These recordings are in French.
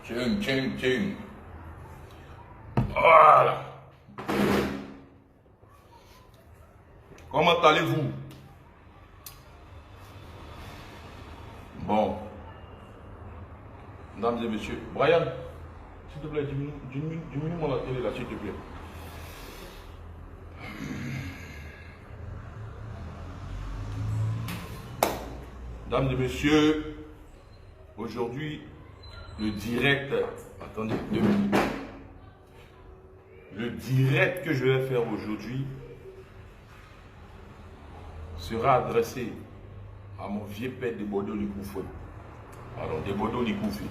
Tiens. Voilà. Comment allez-vous? Bon. Mesdames et messieurs. Brian, s'il te plaît, diminue-moi la télé là, s'il te plaît. Mesdames et messieurs, aujourd'hui, le direct, attendez 2 minutes. Le direct que je vais faire aujourd'hui sera adressé à mon vieux père de Bordeaux Likoufé. Alors, de Bordeaux Likoufé.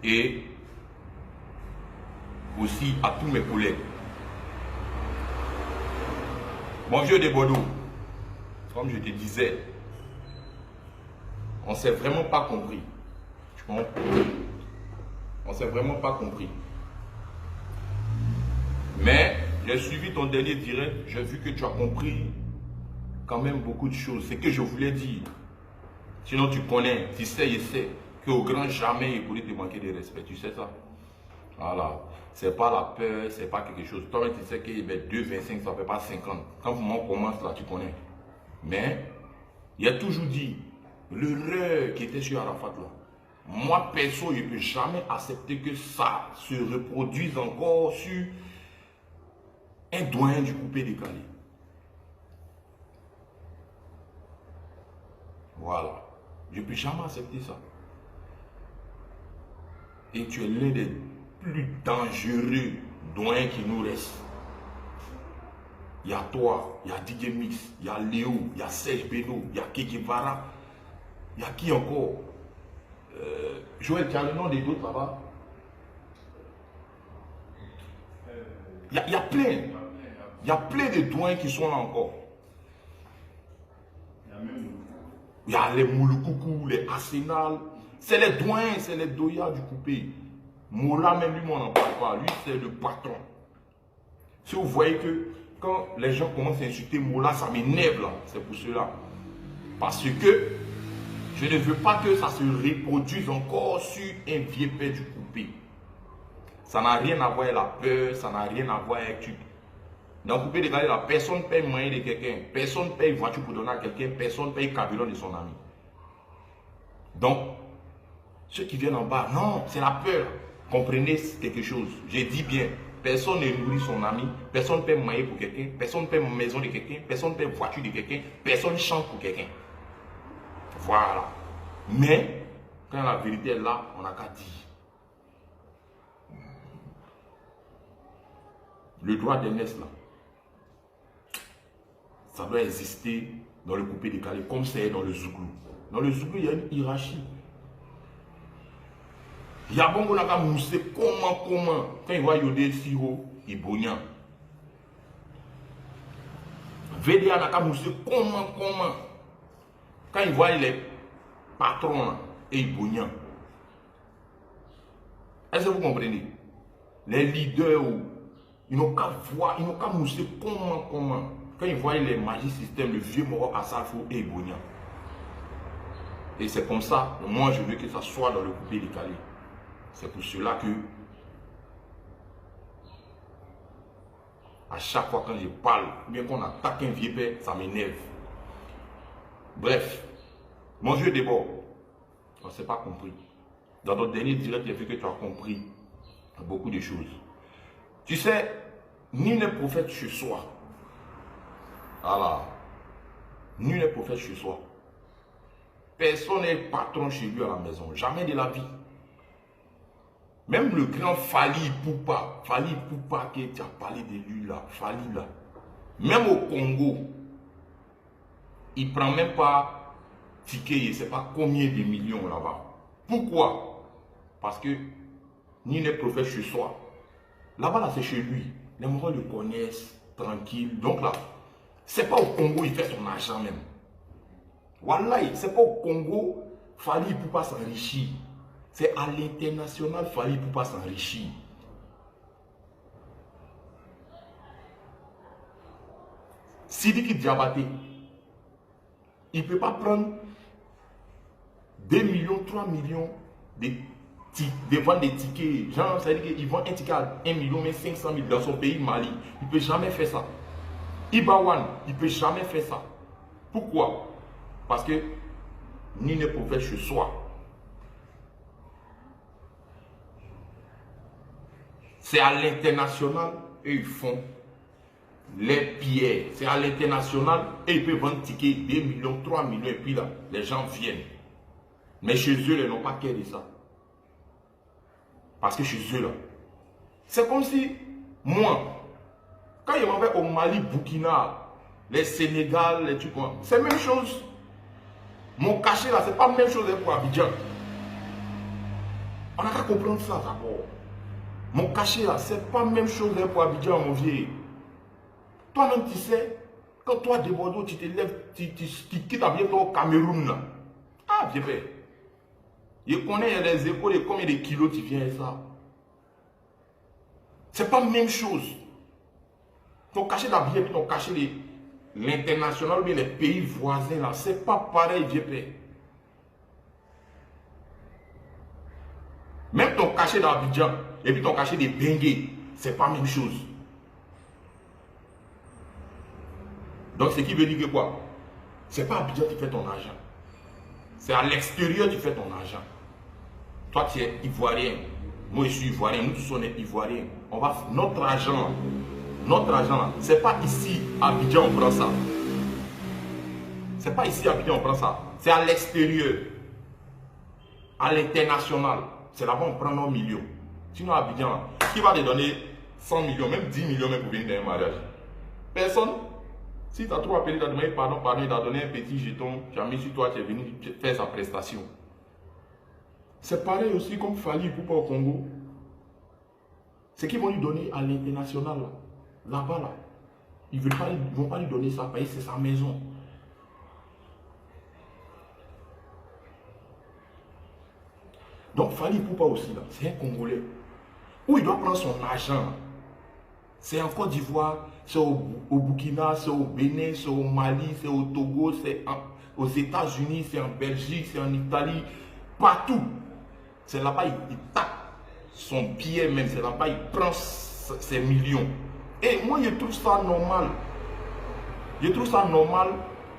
Et aussi à tous mes collègues. Mon vieux de Bordeaux, comme je te disais, on ne s'est vraiment pas compris. On ne s'est vraiment pas compris. Mais j'ai suivi ton dernier direct, j'ai vu que tu as compris quand même beaucoup de choses. C'est ce que je voulais dire. Sinon tu connais, tu sais, qu'au grand jamais il pourrait te manquer de respect. Tu sais ça? Voilà. C'est pas la peur, c'est pas quelque chose. Toi, tu sais que 2,25, ça ne fait pas 50. Quand on commence là, tu connais. Mais il a toujours dit, l'erreur qui était sur Arafat là. Moi, perso, je ne peux jamais accepter que ça se reproduise encore sur un doyen du coupé décalé. Voilà. Je ne peux jamais accepter ça. Et tu es l'un des plus dangereux doyens qui nous reste. Il y a toi, il y a Didier Mix, il y a Léo, il y a Serge Beno, il y a Kekevara. Il y a qui encore? Joël, tu as le nom des autres là-bas? Il y a plein. Il y a plein de doyens qui sont là encore. Il y a les Mouloukoukou, les Arsenal. C'est les doyens, c'est les doyas du coupé. Mola, même lui, on n'en parle pas. Lui, c'est le patron. Si vous voyez que quand les gens commencent à insulter Mola, ça m'énerve là. C'est pour cela. Parce que je ne veux pas que ça se reproduise encore sur un vieux père du coupé. Ça n'a rien à voir avec la peur, ça n'a rien à voir avec... Dans le coupé de Galilée, personne ne paye moyen de quelqu'un, personne ne paye voiture pour donner à quelqu'un, personne ne paye cabillon de son ami. Donc, ceux qui viennent en bas, non, c'est la peur. Comprenez quelque chose. J'ai dit bien, personne ne nourrit son ami, personne ne paye moyen pour quelqu'un, personne ne paye maison de quelqu'un, personne ne paye voiture de quelqu'un, personne ne chante pour quelqu'un. Voilà. Mais, quand la vérité est là, on n'a qu'à dire. Le droit d'aînesse là, ça doit exister dans le coupé décalé, comme c'est dans le Zouglou. Dans le Zouglou, il y a une hiérarchie. Il y a bon qu'on a qu'à mousser comment. Quand il voit Yodé Siro, il bognan. VDA n'a qu'à mousser comment. Quand il voit les patrons et il bognan. Est-ce que vous comprenez? Les leaders, ils n'ont qu'à voir, ils n'ont qu'à mousser comment. Quand ils voient les magies systèmes, le vieux moro Asafo et Bognan. Et c'est comme ça, moi je veux que ça soit dans le coupé décalé. C'est pour cela que à chaque fois quand je parle, bien qu'on attaque un vieux père, ça m'énerve. Bref, mon vieux d'abord, on ne s'est pas compris. Dans notre dernier direct, j'ai vu que tu as compris beaucoup de choses. Tu sais, ni le prophète chez soi. Voilà. Nul n'est prophète chez soi. Personne n'est patron chez lui à la maison. Jamais de la vie. Même le grand Fali Poupa qui a parlé de lui là, Fali là. Même au Congo, il ne prend même pas ticket, il ne sait pas combien de millions là-bas. Pourquoi? Parce que ni n'est prophète chez soi. Là-bas, là, c'est chez lui. Les morts le connaissent, tranquille. Donc là, c'est pas au Congo, il fait son argent même. Wallahi, c'est pas au Congo, Fali Poupa s'enrichir. C'est à l'international, Fali Poupa s'enrichir. Sidiki Diabaté, il ne peut pas prendre 2 millions, 3 millions de vendre des tickets. Genre, ça veut dire qu'ils vendent un ticket à 1 million, mais 500 000 dans son pays, Mali. Il ne peut jamais faire ça. Ibawan, il ne peut jamais faire ça. Pourquoi? Parce que ni ne prophète chez soi. C'est à l'international et ils font les pierres. C'est à l'international et ils peuvent vendre tickets 2 millions, 3 millions et puis là, les gens viennent. Mais chez eux, ils n'ont pas qu'à de ça. Parce que chez eux, là, c'est comme si, moi, quand ils m'en vais au Mali, Burkina, les Sénégal, les trucs, c'est la même chose. Mon cachet là, c'est pas la même chose pour Abidjan. On n'a qu'à comprendre ça d'abord. Mon cachet là, c'est pas la même chose pour Abidjan, mon vieux. Toi-même, tu sais, quand toi de Bordeaux, tu te lèves, tu quittes Abidjan au Cameroun là. Ah, bien fait. Je connais les écoles et combien de kilos tu viens et ça. C'est pas la même chose. Ton cachet d'Abidjan et ton cachet de l'international ou bien les pays voisins là, c'est pas pareil, vieux père. Même ton cachet d'Abidjan et puis ton cachet de Bengué, c'est pas la même chose. Donc ce qui veut dire que quoi? C'est pas à Abidjan que tu fais ton argent. C'est à l'extérieur que tu fais ton argent. Toi tu es ivoirien. Moi je suis ivoirien. Nous tous on est ivoiriens. On va notre argent là, c'est pas ici à Abidjan on prend ça. C'est pas ici à Abidjan on prend ça. C'est à l'extérieur. À l'international. C'est là-bas on prend nos millions. Sinon à Abidjan, qui va te donner 100 millions, même 10 millions même pour venir dans un mariage? Personne. Si tu as trop appelé, tu as demandé pardon, il t'a donné un petit jeton, tu as mis sur toi, tu es venu faire sa prestation. C'est pareil aussi comme Fali Poupa au Congo. Ce qu'ils vont lui donner à l'international, là-bas, là, ils ne vont pas lui donner ça, parce que c'est sa maison. Donc Fali Poupa aussi, là, c'est un Congolais. Où il doit prendre son argent. C'est en Côte d'Ivoire, c'est au Burkina, c'est au Bénin, c'est au Mali, c'est au Togo, c'est aux États-Unis, c'est en Belgique, c'est en Italie, partout. C'est là-bas, il tape son pied même, c'est là-bas, il prend ses millions. Et moi, je trouve ça normal. Je trouve ça normal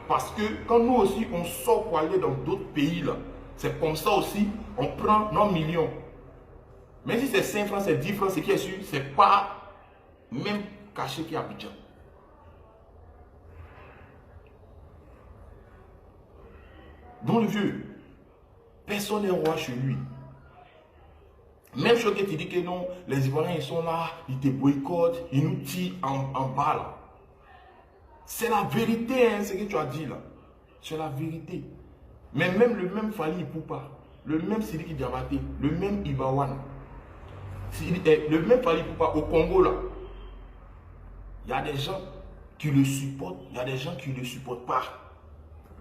parce que quand nous aussi, on sort pour aller dans d'autres pays, là, c'est comme ça aussi, on prend nos millions. Mais si c'est 5 francs, c'est 10 francs, ce qui est sûr, c'est pas même caché qui est Abidjan. Donc le vieux, personne n'est roi chez lui. Même chose que tu dis que non, les Ivoiriens ils sont là, ils te boycottent, ils nous tirent en bas là. C'est la vérité, hein, ce que tu as dit là. C'est la vérité. Mais même le même Fali Poupa, le même Sidiki Diabaté, le même Ibawan, le même Fali Poupa au Congo là. Il y a des gens qui le supportent, il y a des gens qui ne le supportent pas.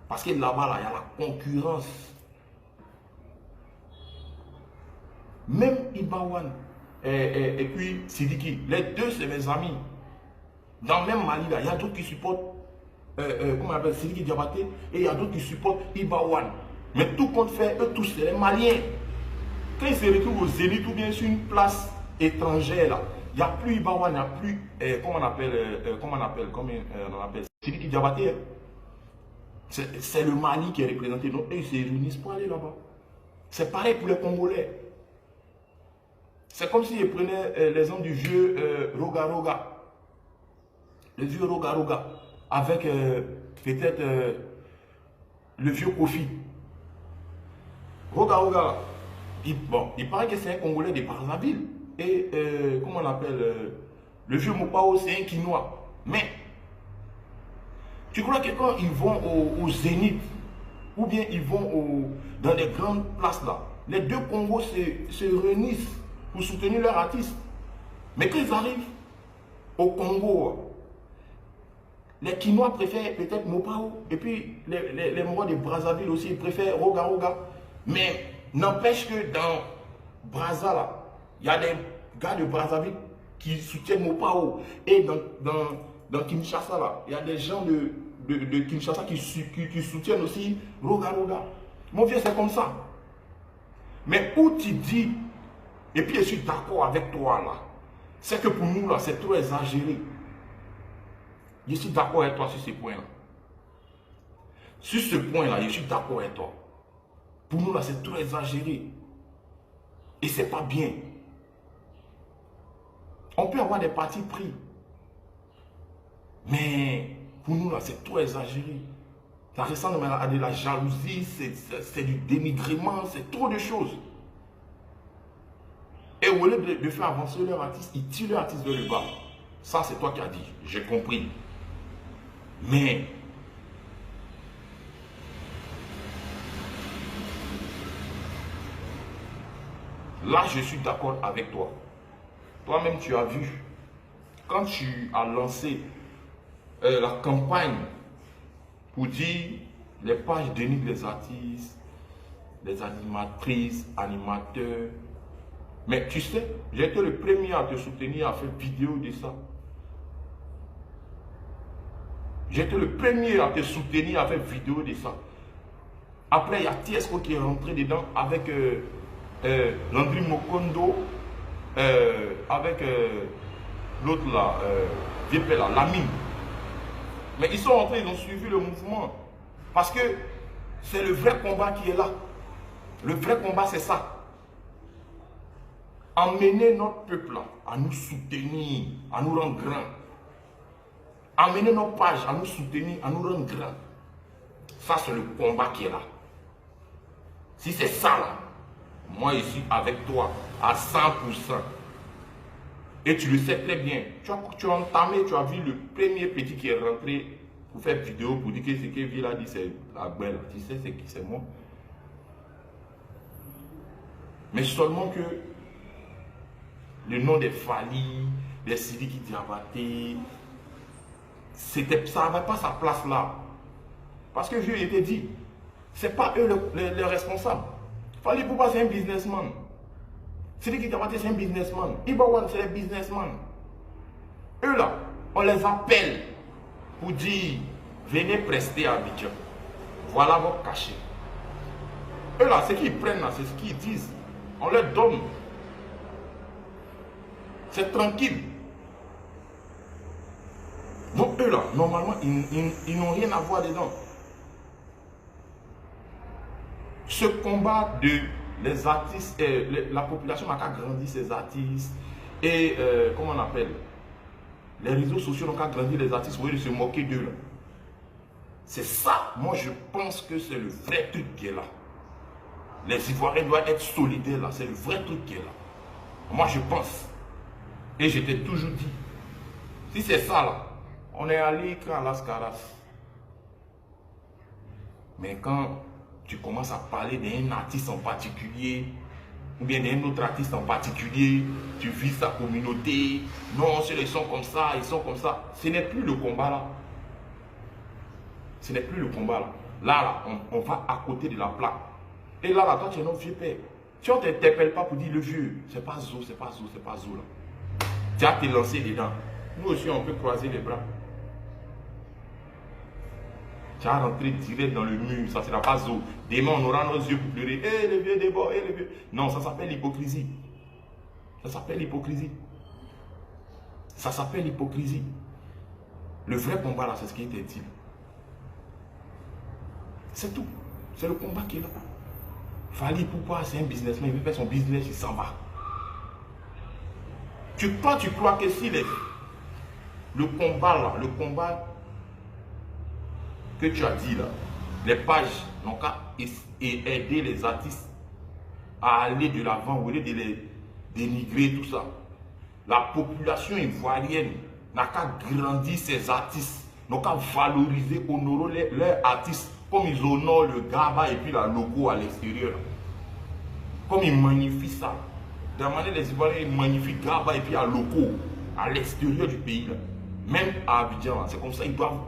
Parce que là-bas, là, il y a la concurrence. Même Ibawan et puis Sidiki, les deux, c'est mes amis. Dans le même Mali, là, il y a d'autres qui supportent comment on appelle Sidiki Diabaté et il y a d'autres qui supportent Ibawan. Mais tout compte fait, eux tous, c'est les Maliens. Quand ils se retrouvent au Zénith ou bien sur une place étrangère, là, il n'y a plus Ibawan, il n'y a plus, comment on appelle, Sidiki Diabaté. C'est le Mali qui est représenté. Donc, eux, ils se réunissent pour aller là-bas. C'est pareil pour les Congolais. C'est comme s'ils prenaient l'exemple du vieux Roga Roga. Le vieux Roga Roga. avec peut-être le vieux Kofi. Regarde. Il paraît que c'est un Congolais de Brazzaville. Et comment on appelle le vieux Mopao, c'est un Quinois. Mais tu crois que quand ils vont au Zénith, ou bien ils vont dans les grandes places là, les deux Congos se réunissent pour soutenir leur artiste. Mais quand ils arrivent au Congo, les Quinois préfèrent peut-être Mopao, et puis les Morois de Brazzaville aussi préfèrent Roga. Mais n'empêche que dans Brazza là, il y a des gars de Brazzaville qui soutiennent Mopao. Et dans Kinshasa là, il y a des gens de Kinshasa qui soutiennent aussi Roga. Mon vieux, c'est comme ça. Mais où tu dis, et puis je suis d'accord avec toi là, c'est que pour nous là, c'est trop exagéré. Je suis d'accord avec toi sur ce point-là. Sur ce point-là, je suis d'accord avec toi. Pour nous là, c'est trop exagéré. Et c'est pas bien. On peut avoir des partis pris. Mais pour nous là, c'est trop exagéré. Ça ressemble à de la jalousie, c'est du dénigrement, c'est trop de choses. Et au lieu de faire avancer leur artiste, ils tirent leur artiste vers le bas. Ça, c'est toi qui as dit. J'ai compris. Mais là, je suis d'accord avec toi. Toi-même, tu as vu. Quand tu as lancé la campagne pour dire les pages dénigrent les artistes, les animatrices, animateurs. Mais tu sais, j'ai été le premier à te soutenir, à faire vidéo de ça. J'étais le premier à te soutenir, à faire vidéo de ça. Après, il y a Tiesco qui est rentré dedans avec Landry Mokondo, avec l'autre là, là, Lamine. Mais ils sont rentrés, ils ont suivi le mouvement. Parce que c'est le vrai combat qui est là. Le vrai combat, c'est ça. Emmener notre peuple à nous soutenir, à nous rendre grands. Emmener nos pages à nous soutenir, à nous rendre grands. Ça, c'est le combat qui est là. Si c'est ça, là, moi, je suis avec toi à 100%. Et tu le sais très bien. Tu as entamé, tu as vu le premier petit qui est rentré pour faire vidéo, pour dire que ce que Villa a dit, c'est la belle. Tu sais, c'est qui, c'est moi. Mais seulement que le nom des Fali, des Sidiki Diabaté, ça n'avait pas sa place là. Parce que Dieu était dit, ce n'est pas eux les responsables. Fali Poupa, c'est un businessman. Sidiki Diabaté, c'est un businessman. Ibawan, c'est un businessman. Eux là, on les appelle pour dire, venez prester à Abidjan. Voilà votre cachet. Eux là, ce qu'ils prennent là, c'est ce qu'ils disent. On leur donne. C'est tranquille. Donc eux là, normalement, ils n'ont rien à voir dedans. Ce combat de les artistes, la population n'a qu'à grandir ces artistes. Et comment on appelle? Les réseaux sociaux n'ont qu'à grandir les artistes au lieu de se moquer d'eux là. C'est ça, moi je pense que c'est le vrai truc qui est là. Les Ivoiriens doivent être solidaires là, c'est le vrai truc qui est là. Moi je pense. Et je t'ai toujours dit, si c'est ça là, on est allé à Las Caras. Mais quand tu commences à parler d'un artiste en particulier, ou bien d'un autre artiste en particulier, tu vises sa communauté, non, ils sont comme ça, ils sont comme ça. Ce n'est plus le combat là. Ce n'est plus le combat là. Là, on va à côté de la plaque. Et là, toi, tu es notre vieux père. Si on ne t'interpelle pas pour dire le vieux, c'est pas Zo, c'est pas Zo, c'est pas Zo là. Tu as te lancé dedans. Nous aussi, on peut croiser les bras. Tu as rentré direct dans le mur, ça ne sera pas Zo. Demain, on aura nos yeux pour pleurer. Eh, les vieux débat, eh, les vieux. Non, ça s'appelle l'hypocrisie. Ça s'appelle l'hypocrisie. Ça s'appelle l'hypocrisie. Le vrai combat là, c'est ce qui était dit. C'est tout. C'est le combat qui est là. Fali Poupa, c'est un businessman, il veut faire son business, il s'en va. Toi, tu crois que si le combat là, le combat que tu as dit là, les pages n'ont qu'à aider les artistes à aller de l'avant au lieu de les dénigrer, tout ça. La population ivoirienne n'a qu'à grandir ses artistes, n'a qu'à valoriser, honorer leurs artistes comme ils honorent le Gaba et puis la logo à l'extérieur. Comme ils magnifient ça. De la manière les Ivoiriens magnifient Gaba et puis la logo à l'extérieur du pays. Là. Même à Abidjan, c'est comme ça ils doivent.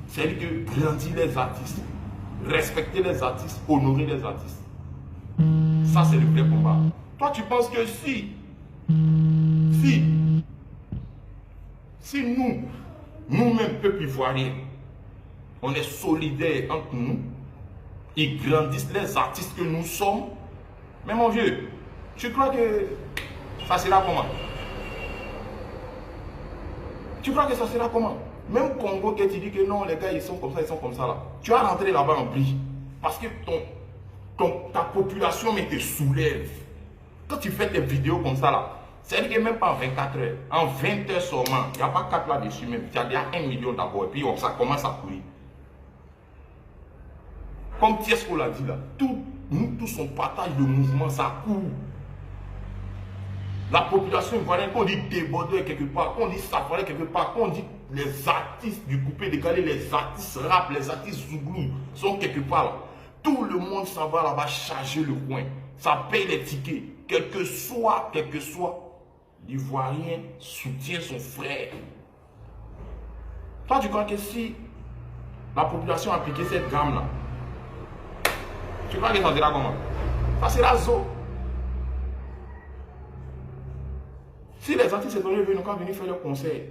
C'est-à-dire que grandir les artistes, respecter les artistes, honorer les artistes. Ça, c'est le vrai combat. Toi, tu penses que si nous-mêmes, peuple ivoirien, on est solidaires entre nous, ils grandissent les artistes que nous sommes, mais mon vieux, tu crois que ça sera comment? Tu crois que ça sera comment? Même Congo, que tu dis que non, les gars, ils sont comme ça là. Tu vas rentrer là-bas en brie. Parce que ta population mais te soulève. Quand tu fais tes vidéos comme ça là, c'est-à-dire que même pas en 24 heures, en 20 heures seulement, il n'y a pas 4 là-dessus même. Il y a déjà 1 million d'abord, et puis ça commence à courir. Comme Tiesco l'a dit là, nous tous on partage le mouvement, ça court. La population ivoirienne, quand on dit débordeur quelque part, quand on dit safari quelque part, quand on dit les artistes du coupé décalé, les artistes rap, les artistes zouglou sont quelque part là. Tout le monde s'en va là-bas charger le coin. Ça paye les tickets. Quel que soit, l'Ivoirien soutient son frère. Toi, tu crois que si la population appliquait cette gamme-là, tu crois que ça sera comment? Ça sera zo. Si les artistes étrangers veulent encore venir faire leur concert,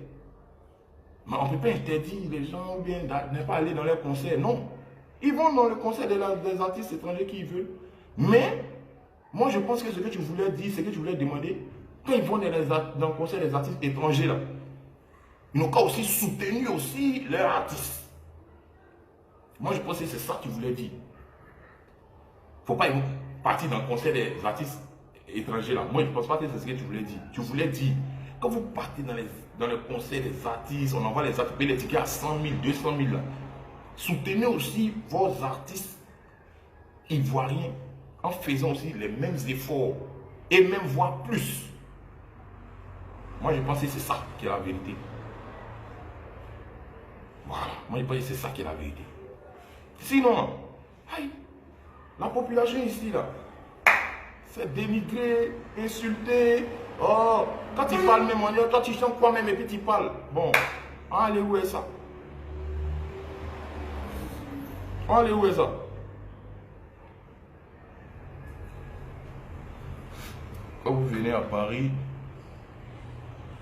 mais on ne peut pas interdire les gens ou bien ne pas aller dans leur concert. Non. Ils vont dans le concert des artistes étrangers qui veulent. Mais, moi je pense que ce que tu voulais dire, ce que tu voulais demander, quand ils vont dans le concert des artistes étrangers, là, ils n'ont qu'à aussi soutenir aussi leurs artistes. Moi je pense que c'est ça que tu voulais dire. Il ne faut pas partir dans le concert des artistes étrangers là. Moi je ne pense pas que c'est ce que tu voulais dire. Tu voulais dire, quand vous partez dans le concert des artistes, on envoie les artistes payer les tickets à 100 000, 200 000 là. Soutenez aussi vos artistes ivoiriens en faisant aussi les mêmes efforts et même voire plus. Moi je pense que c'est ça qui est la vérité. Voilà, moi je pense que c'est ça qui est la vérité. Sinon, aïe, la population ici là, c'est dénigré, insulté. Oh, quand tu parles même, toi tu chantes quoi même et puis tu parles. Bon, allez où est ça? Allez où est ça? Quand vous venez à Paris,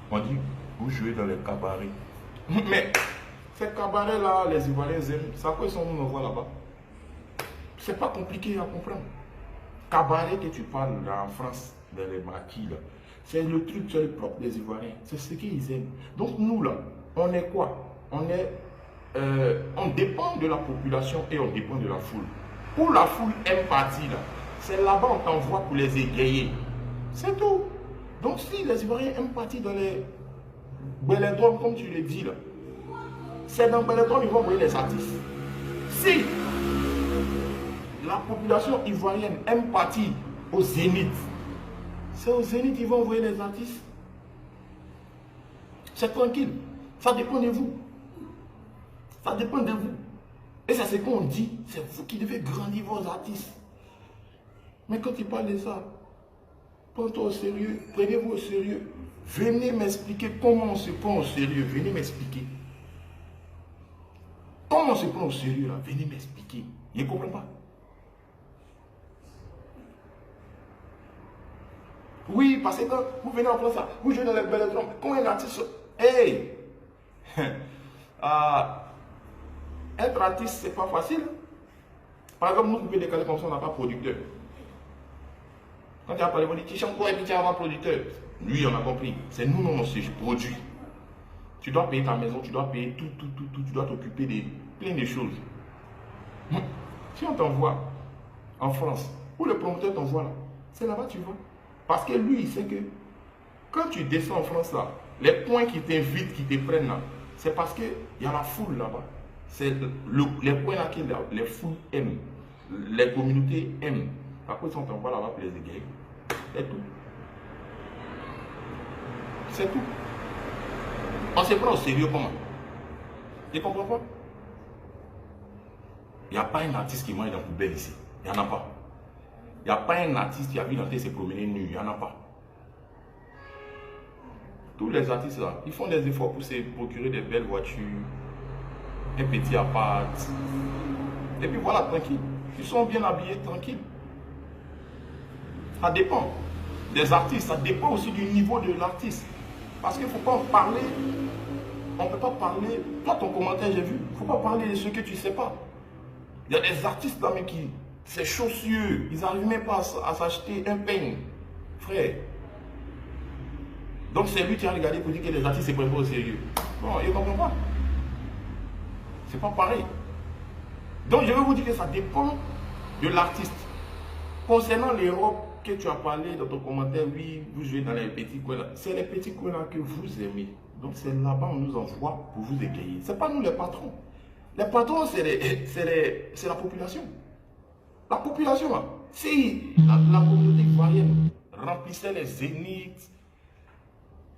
on dit vous jouez dans les cabarets. Mais ces cabarets là, les Ivoiriens aiment. Ça quoi ils sont nous voir là-bas? C'est pas compliqué à comprendre. Cabaret que tu parles là en France, dans les maquis là, c'est le truc, c'est le propre des Ivoiriens. C'est ce qu'ils aiment. Donc nous là, on est quoi? On dépend de la population et on dépend de la foule. Pour la foule empathie là, c'est là-bas on t'envoie pour les égayer. C'est tout. Donc si les Ivoiriens empathie dans les Belledrome, comme tu le dis là, c'est dans Belledrome ils vont envoyer les artistes. Si la population ivoirienne empathie au Zénith, c'est au Zénith qu'ils vont envoyer les artistes. C'est tranquille. Ça dépend de vous. Ça dépend de vous. Et c'est ce qu'on dit. C'est vous qui devez grandir vos artistes. Mais quand ils parlent de ça, prends-toi au sérieux. Prenez-vous au sérieux. Venez m'expliquer comment on se prend au sérieux. Venez m'expliquer. Comment on se prend au sérieux là? Venez m'expliquer. Je ne comprends pas. Oui, parce que quand vous venez en France, vous jouez dans les Belledrome. Quand un artiste... Hey! Être artiste, c'est pas facile. Par exemple, nous, coupés décalés comme ça, on n'a pas producteur. Quand tu as parlé, on dit, tu chantes quoi et puis tu as un producteur. Lui, on a compris. C'est nous, non, c'est produit. Tu dois payer ta maison, tu dois payer tout. Tu dois t'occuper de plein de choses. Si on t'envoie en France, où le promoteur t'envoie là, c'est là-bas que tu vas. Parce que lui, il sait que quand tu descends en France là, les points qui t'invitent, qui te prennent là, c'est parce qu'il y a la foule là-bas. C'est les points là que les foules aiment, les communautés aiment. Après, ils sont en bas là-bas pour les égayer. C'est tout. C'est tout. On se prend au sérieux comment? Tu ne comprends pas? Il n'y a pas un artiste qui mange dans la poubelle ici. Il n'y en a pas. Il n'y a pas un artiste qui a vu l'entrée se promener nu. Il n'y en a pas. Tous les artistes là, ils font des efforts pour se procurer des belles voitures, un petit appart. Et puis voilà, tranquille. Ils sont bien habillés, tranquille. Ça dépend des artistes. Ça dépend aussi du niveau de l'artiste. Parce qu'il ne faut pas en parler. On ne peut pas parler. Toi, ton commentaire, j'ai vu. Il ne faut pas parler de ce que tu ne sais pas. Il y a des artistes là, mais qui, c'est chaussieux. Ils n'arrivent même pas à s'acheter un peigne. Frère. Donc c'est lui qui a regardé pour dire que les artistes ne se prennent pas au sérieux. Non, il ne comprend pas. C'est pas pareil. Donc je vais vous dire que ça dépend de l'artiste. Concernant les robes que tu as parlé dans ton commentaire, oui, vous jouez dans les petits coins là. C'est les petits coins là que vous aimez. Donc c'est là-bas on nous envoie pour vous égayer. Ce n'est pas nous les patrons. Les patrons, c'est la population. La population, hein. Si la communauté ivoirienne remplissait les zéniths,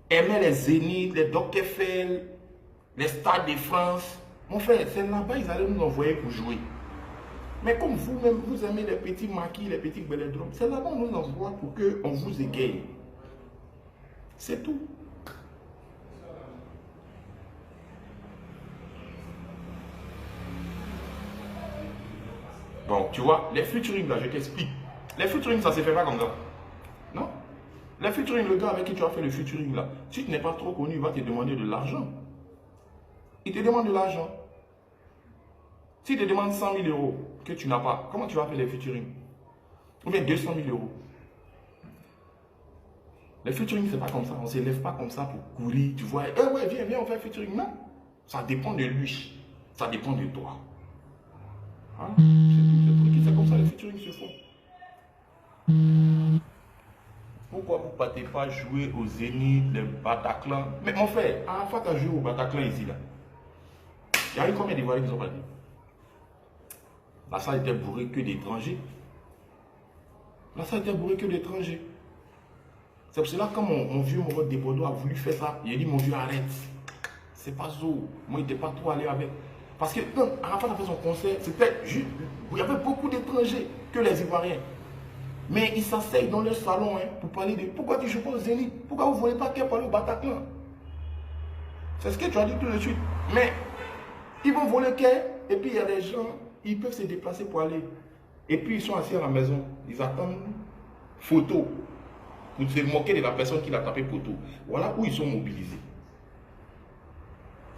aimait les zéniths, les Doc Eiffel, les Stades de France, mon frère, c'est là-bas ils allaient nous envoyer pour jouer. Mais comme vous-même, vous aimez les petits maquis, les petits bélodromes, c'est là-bas on nous envoie pour qu'on vous égaye. C'est tout. Bon, tu vois, les featuring là, je t'explique. Les featuring, ça ne se fait pas comme ça. Non? Les featuring, le gars avec qui tu as fait le featuring là, si tu n'es pas trop connu, il va te demander de l'argent. Il te demande de l'argent. S'il te demande 100 000 euros que tu n'as pas, comment tu vas faire les featuring? Ou bien 200 000 euros. Les featuring, c'est pas comme ça. On ne se lève pas comme ça pour courir. Tu vois, ouais, viens, on fait featuring. Non. Ça dépend de lui. Ça dépend de toi. Hein? C'est comme ça les featuring se font. Pourquoi vous ne partez pas jouer au Zénith, les Bataclan? Mais mon frère, à la fois tu as joué au Bataclan ici, là. Il y a eu combien d'Ivoiriens qui sont partis? La salle était bourrée que d'étrangers. La salle était bourrée que d'étrangers. C'est pour cela que quand mon vieux Maurice Desbordeaux a voulu faire ça, il a dit mon vieux arrête. C'est pas ça. Moi, il n'était pas trop allé avec. Parce que quand Arafat a fait son concert, c'était juste. Il y avait beaucoup d'étrangers que les Ivoiriens. Mais ils s'asseyent dans leur salon hein, pour parler de pourquoi tu ne joues pas au Zénith? Pourquoi vous ne voulez pas qu'elle parle au Bataclan? C'est ce que tu as dit tout de suite. Mais ils vont voler qu'elle, et puis il y a des gens, ils peuvent se déplacer pour aller. Et puis ils sont assis à la maison, ils attendent photo pour se moquer de la personne qui l'a tapé photo. Voilà où ils sont mobilisés.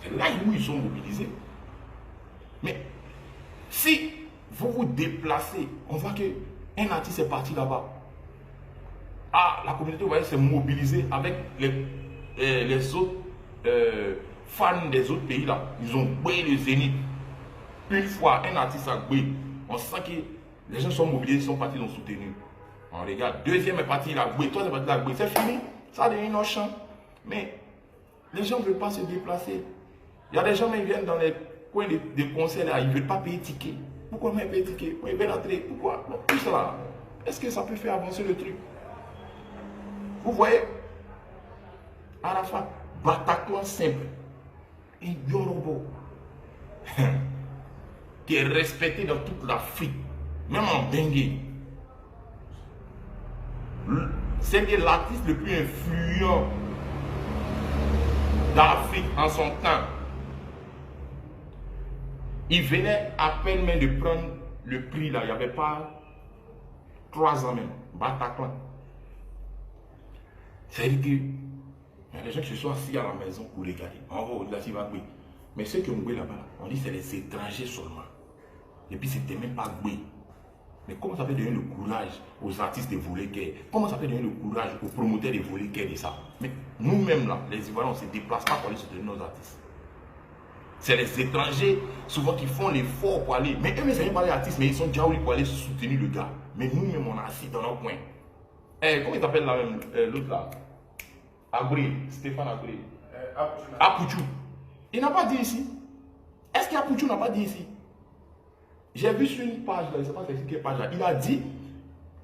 C'est là où ils sont mobilisés. Mais si vous vous déplacez, on voit qu'un artiste est parti là-bas. Ah, la communauté s'est mobilisée avec les autres fans des autres pays là. Ils ont brûlé le Zénith. Une fois, un artiste a brûlé. On sent que les gens sont mobilisés, ils sont partis, ils ont soutenu. On regarde. Deuxième est parti, il a brûlé. Troisième est parti, il a brûlé. C'est fini. Ça a devenu notre champ. Mais les gens ne veulent pas se déplacer. Il y a des gens qui viennent dans les coins de concerts là, ils ne veulent pas payer ticket. Pourquoi même payer ticket? Pourquoi ils veulent entrer? Pourquoi? Non, tout cela. Est-ce que ça peut faire avancer le truc? Vous voyez? Arafat, Bataclan simple. Un Yorobo. Qui est respecté dans toute l'Afrique. Même en Bengue. C'est l'artiste le plus influent d'Afrique en son temps. Il venait à peine même de prendre le prix là. Il n'y avait pas 3 ans même. Bataclan. C'est-à-dire que il y a des gens qui se sont assis à la maison pour regarder. On va au-delà, il va Gbé. Mais ceux qui ont Gbé là-bas, on dit que c'est les étrangers seulement. Et puis c'était même pas Gbé. Mais comment ça peut donner le courage aux artistes de voler qu'est? Comment ça peut donner le courage aux promoteurs de voler qu'est de ça? Mais nous-mêmes là, les Ivoiriens, on ne se déplace pas pour aller soutenir nos artistes. C'est les étrangers souvent qui font l'effort pour aller. Mais eux, ils ne savent pas les artistes, mais ils sont déjà où pour aller soutenir le gars. Mais nous-mêmes, on est assis dans nos coins. Comment il s'appelle là même, l'autre là? Abré, Stéphane Abré. Apouchou. Il n'a pas dit ici. Est-ce qu'il y a Poutou n'a pas dit ici? J'ai vu sur une page, je ne sais pas c'est quelle page là, il a dit,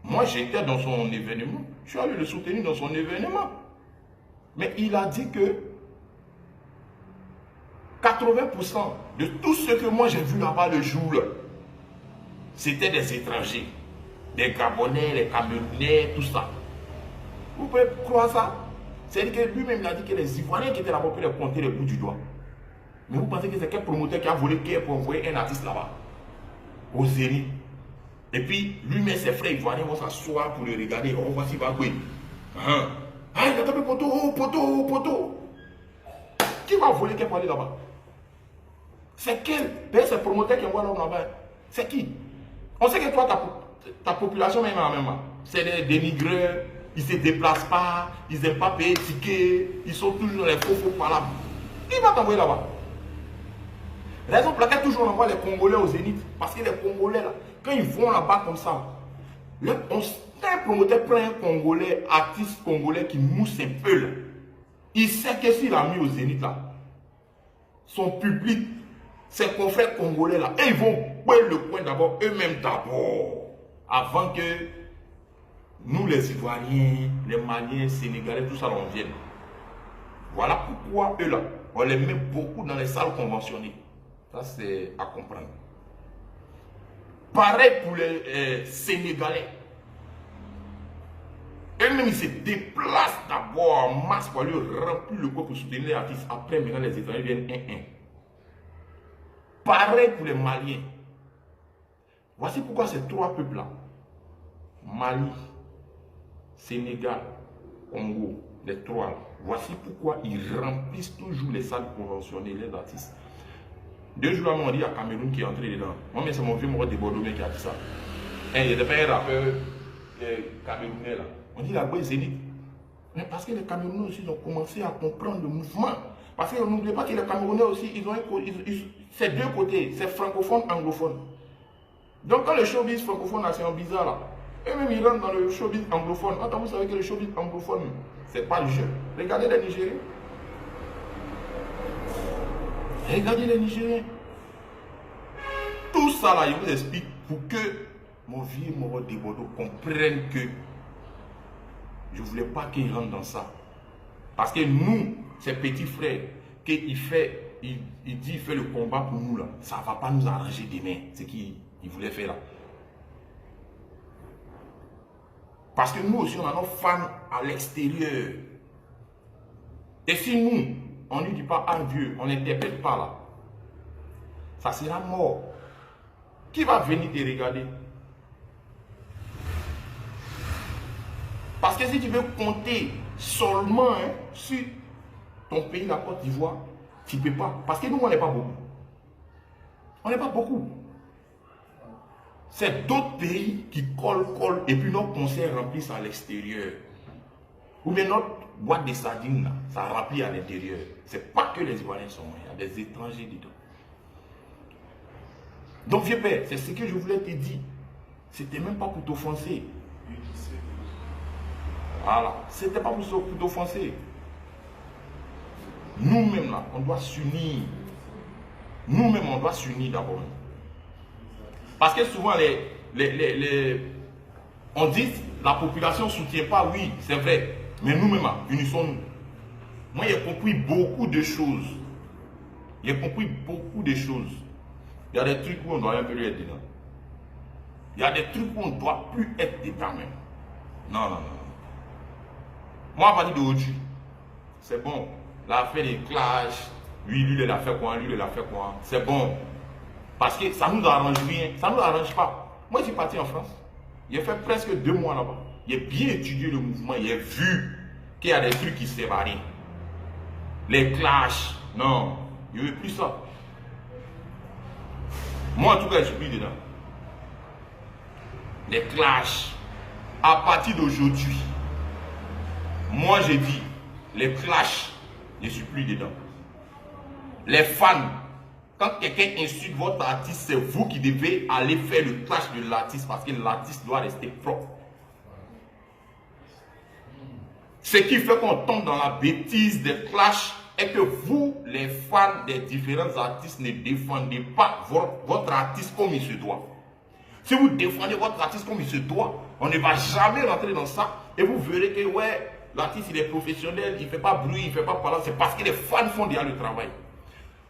moi j'étais dans son événement, je suis allé le soutenir dans son événement. Mais il a dit que 80% de tout ce que moi j'ai vu là-bas le jour, c'était des étrangers, des Gabonais, les Camerounais, tout ça. Vous pouvez croire ça? C'est-à-dire que lui-même il a dit que les Ivoiriens qui étaient là-bas peuvent les compter les bouts du doigt. Mais vous pensez que c'est quel promoteur qui a volé pour envoyer un artiste là-bas? Au Zénith. Et puis, lui-même, ses frères ivoiriens vont s'asseoir pour le regarder. Oh, voici Bagoué. Ah, il a tapé poteau, oh, poteau, oh, poteau. Qui va voler qui pour aller là-bas? C'est quel? D'ailleurs, c'est le promoteur qui envoie l'homme là-bas. C'est qui? On sait que toi, ta population même en même. C'est des dénigreurs. Ils ne se déplacent pas. Ils n'aiment pas payer ticket. Ils sont toujours dans les faux par là. Qui va t'envoyer là-bas? Raison pour laquelle toujours on envoie les Congolais au Zénith. Parce que les Congolais, là, quand ils vont là-bas comme ça, un promoteur prend un Congolais, artiste congolais qui mousse un peu, là, il sait que s'il a mis au Zénith, là, son public, ses confrères congolais, là, et ils vont prendre le coin d'abord, eux-mêmes d'abord, avant que nous, les Ivoiriens, les Maliens, Sénégalais, tout ça, on vienne. Voilà pourquoi eux, là, on les met beaucoup dans les salles conventionnées. Ça, c'est à comprendre. Pareil pour les Sénégalais. Eux-mêmes, ils se déplacent d'abord en masse pour aller remplir le corps pour soutenir les artistes. Après, maintenant, les étrangers viennent un. Pareil pour les Maliens. Voici pourquoi ces trois peuples-là, Mali, Sénégal, Congo, les trois, voici pourquoi ils remplissent toujours les salles conventionnées, les artistes. 2 jours avant, on dit il y a Cameroun qui est entré dedans. Moi, c'est mon vieux mort de Bordeaux qui a dit ça. Il n'y a pas un rappeur camerounais là. On dit la boîte Zénith. Mais parce que les Camerounais aussi ont commencé à comprendre le mouvement. Parce que n'oubliez pas que les Camerounais aussi, c'est deux côtés, c'est francophone, anglophone. Donc quand le showbiz francophone c'est un bizarre là, eux-mêmes ils rentrent dans le showbiz anglophone. Attends, vous savez que le showbiz anglophone, c'est pas le jeu. Regardez les Nigériens. Regardez les Nigériens. Tout ça là, je vous explique pour que mon vieux Moro de Bordeaux comprenne que je ne voulais pas qu'il rentre dans ça. Parce que nous, ces petits frères, qu'il fait, il dit, il fait le combat pour nous là, ça ne va pas nous arranger demain, ce qu'il voulait faire là. Parce que nous aussi, on a nos fans à l'extérieur. Et si nous, on ne dit pas à Dieu, on n'interprète pas là, ça sera mort. Qui va venir te regarder? Parce que si tu veux compter seulement sur ton pays, la Côte d'Ivoire, tu ne peux pas. Parce que nous, on n'est pas beaucoup. On n'est pas beaucoup. C'est d'autres pays qui collent, et puis nos concerts remplissent à l'extérieur. Ou bien notre boîte de sardines, là, ça remplit à l'intérieur. Ce n'est pas que les Ivoiriens sont, il y a des étrangers dedans. Donc, vieux père, c'est ce que je voulais te dire. C'était même pas pour t'offenser. Voilà, c'était pas pour t'offenser. Nous-mêmes, là, on doit s'unir. Nous-mêmes, on doit s'unir d'abord. Parce que souvent, on dit la population ne soutient pas, oui, c'est vrai. Mais nous-mêmes, unissons-nous. Moi, j'ai compris beaucoup de choses. J'ai compris beaucoup de choses. Il y a des trucs où on doit un peu être dedans. Il y a des trucs où on ne doit plus être dedans même. Non, non, non. Moi, à partir d'aujourd'hui, c'est bon. L'affaire des clashs, lui, il a fait quoi, lui, il a fait quoi. C'est bon. Parce que ça ne nous arrange rien. Ça ne nous arrange pas. Moi, je suis parti en France. J'ai fait presque 2 mois là-bas. J'ai bien étudié le mouvement. J'ai vu qu'il y a des trucs qui se séparent. Les clashs. Non. Il n'y avait plus ça. Moi, en tout cas, je suis plus dedans. Les clashs. À partir d'aujourd'hui, moi, j'ai dit, les clashs, je ne suis plus dedans. Les fans, quand quelqu'un insulte votre artiste, c'est vous qui devez aller faire le clash de l'artiste parce que l'artiste doit rester propre. Ce qui fait qu'on tombe dans la bêtise des clashs est que vous, les fans des différents artistes, ne défendez pas votre artiste comme il se doit. Si vous défendez votre artiste comme il se doit, on ne va jamais rentrer dans ça. Et vous verrez que ouais, l'artiste il est professionnel, il ne fait pas bruit, il ne fait pas parler. C'est parce que les fans font déjà le travail.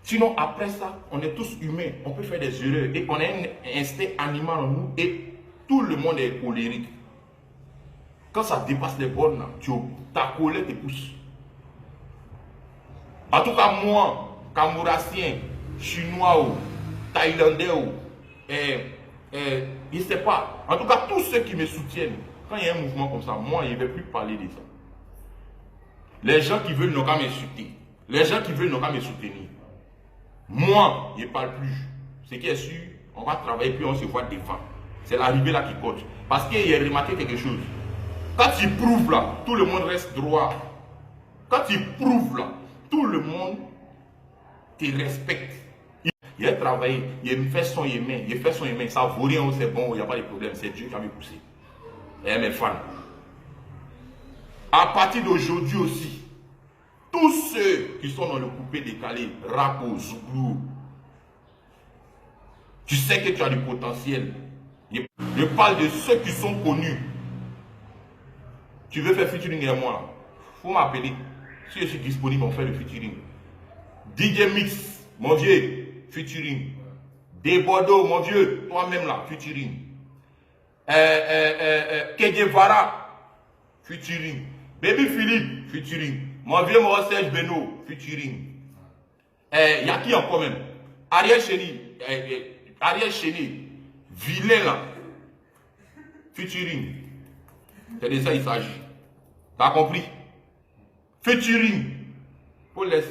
Sinon, après ça, on est tous humains. On peut faire des erreurs. Et on a un instinct animal en nous. Et tout le monde est colérique. Quand ça dépasse les bornes, ta colère te pousse. En tout cas, moi, Camerounais, Chinois, Thaïlandais, je ne sais pas. En tout cas, tous ceux qui me soutiennent, quand il y a un mouvement comme ça, moi, je ne vais plus parler de ça. Les gens qui veulent n'ont qu'à m'insulter. Les gens qui veulent n'ont qu'à me soutenir. Moi, je ne parle plus. Ce qui est sûr, on va travailler puis on se voit devant. C'est l'arrivée là qui compte. Parce qu'il y a remarqué quelque chose. Quand tu prouves là, tout le monde reste droit. Quand tu prouves là, tout le monde te respecte. Il a travaillé, il fait son aimé, ça vaut rien, c'est bon, il n'y a pas de problème, c'est Dieu qui a me poussé. Et mes fans. À partir d'aujourd'hui aussi, tous ceux qui sont dans le coupé décalé, Rapo, Zouglou, tu sais que tu as du potentiel. Je parle de ceux qui sont connus. Tu veux faire featuring avec moi? Il faut m'appeler. Si je suis disponible, on fait le featuring. DJ Mix, mon vieux, featuring. Debordo, mon vieux, toi-même là, featuring. Kedevara, featuring. Baby Philippe, featuring. Mon vieux Moro Serge Beno, featuring. Il y a qui encore même? Ariel Chéni, vilain là, featuring. C'est de ça il s'agit. T'as compris? Featuring. Pour laisser.